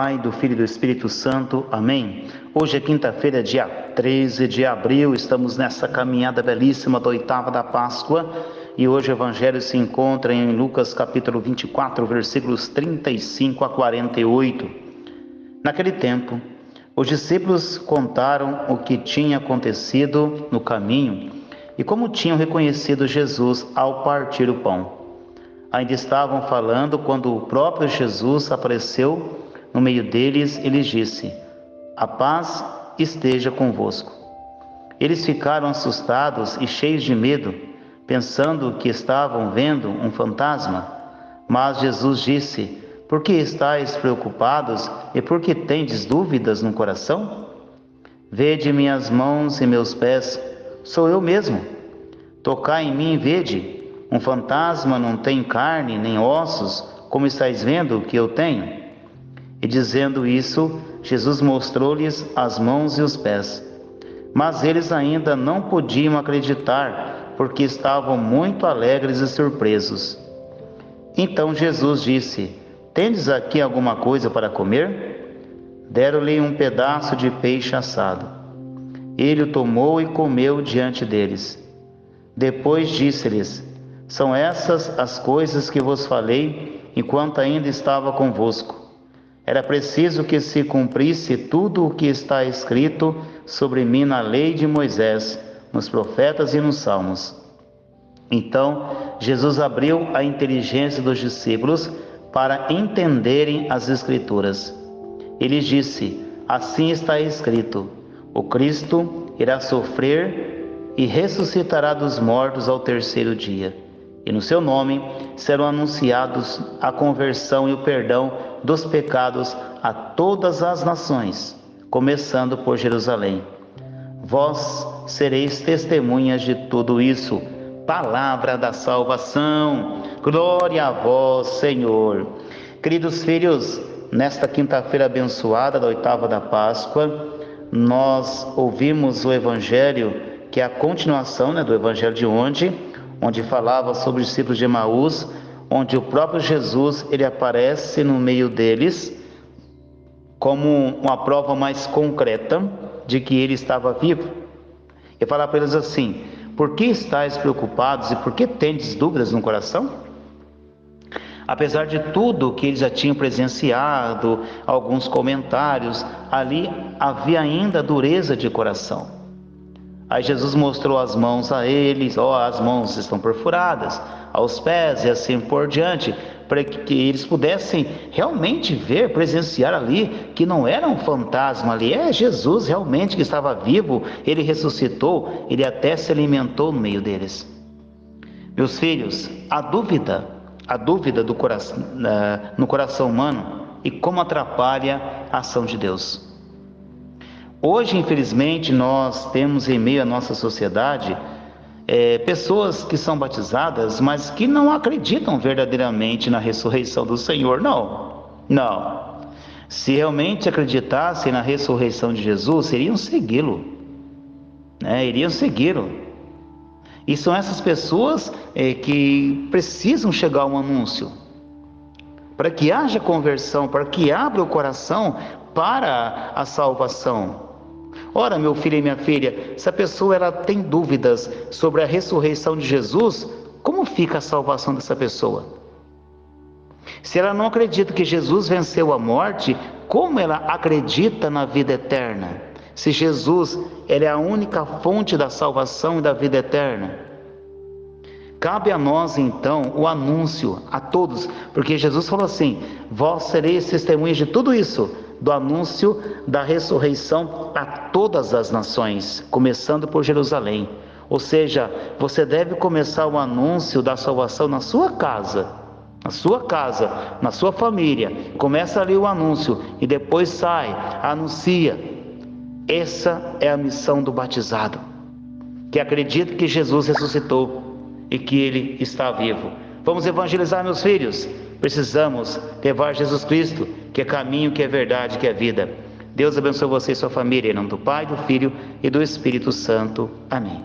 Pai, do Filho e do Espírito Santo. Amém. Hoje é quinta-feira, dia 13 de abril, estamos nessa caminhada belíssima da oitava da Páscoa, e hoje o Evangelho se encontra em Lucas capítulo 24, versículos 35 a 48. Naquele tempo, os discípulos contaram o que tinha acontecido no caminho e como tinham reconhecido Jesus ao partir o pão. Ainda estavam falando quando o próprio Jesus apareceu no meio deles e lhes disse: "A paz esteja convosco." Eles ficaram assustados e cheios de medo, pensando que estavam vendo um fantasma. Mas Jesus disse: "Por que estáis preocupados e por que tendes dúvidas no coração? Vede minhas mãos e meus pés, sou eu mesmo. Tocai em mim e vede. Um fantasma não tem carne nem ossos, como estáis vendo que eu tenho." E dizendo isso, Jesus mostrou-lhes as mãos e os pés. Mas eles ainda não podiam acreditar, porque estavam muito alegres e surpresos. Então Jesus disse: "Tendes aqui alguma coisa para comer?" Deram-lhe um pedaço de peixe assado. Ele o tomou e comeu diante deles. Depois disse-lhes: "São essas as coisas que vos falei enquanto ainda estava convosco. Era preciso que se cumprisse tudo o que está escrito sobre mim na lei de Moisés, nos profetas e nos salmos." Então Jesus abriu a inteligência dos discípulos para entenderem as Escrituras. Ele disse: "Assim está escrito: o Cristo irá sofrer e ressuscitará dos mortos ao terceiro dia. E no seu nome serão anunciados a conversão e o perdão dos pecados a todas as nações, começando por Jerusalém. Vós sereis testemunhas de tudo isso." Palavra da salvação. Glória a vós, Senhor. Queridos filhos, nesta quinta-feira abençoada da oitava da Páscoa, nós ouvimos o Evangelho, que é a continuação do Evangelho de ontem, onde falava sobre os discípulos de Emaús, onde o próprio Jesus ele aparece no meio deles como uma prova mais concreta de que ele estava vivo. E fala para eles assim: "Por que estáis preocupados e por que tendes dúvidas no coração?" Apesar de tudo que eles já tinham presenciado, alguns comentários, ali havia ainda dureza de coração. Aí Jesus mostrou as mãos a eles: as mãos estão perfuradas, aos pés e assim por diante, para que eles pudessem realmente ver, presenciar ali que não era um fantasma ali, é Jesus realmente que estava vivo, ele ressuscitou, ele até se alimentou no meio deles. Meus filhos, a dúvida do coração, no coração humano, e como atrapalha a ação de Deus. Hoje, infelizmente, nós temos em meio à nossa sociedade pessoas que são batizadas, mas que não acreditam verdadeiramente na ressurreição do Senhor. Não. Se realmente acreditassem na ressurreição de Jesus, iriam segui-lo. Iriam segui-lo. E são essas pessoas que precisam chegar a um anúncio, para que haja conversão, para que abra o coração para a salvação. Ora, meu filho e minha filha, se a pessoa ela tem dúvidas sobre a ressurreição de Jesus, como fica a salvação dessa pessoa? Se ela não acredita que Jesus venceu a morte, como ela acredita na vida eterna? Se Jesus ele é a única fonte da salvação e da vida eterna. Cabe a nós então o anúncio a todos, porque Jesus falou assim: "Vós sereis testemunhas de tudo isso, do anúncio da ressurreição a todas as nações, começando por Jerusalém." Ou seja, você deve começar o anúncio da salvação na sua casa, na sua família. Começa ali o anúncio e depois sai, anuncia. Essa é a missão do batizado, que acredita que Jesus ressuscitou e que ele está vivo. Vamos evangelizar, meus filhos. Precisamos levar Jesus Cristo, que é caminho, que é verdade, que é vida. Deus abençoe você e sua família, em nome do Pai, do Filho e do Espírito Santo. Amém.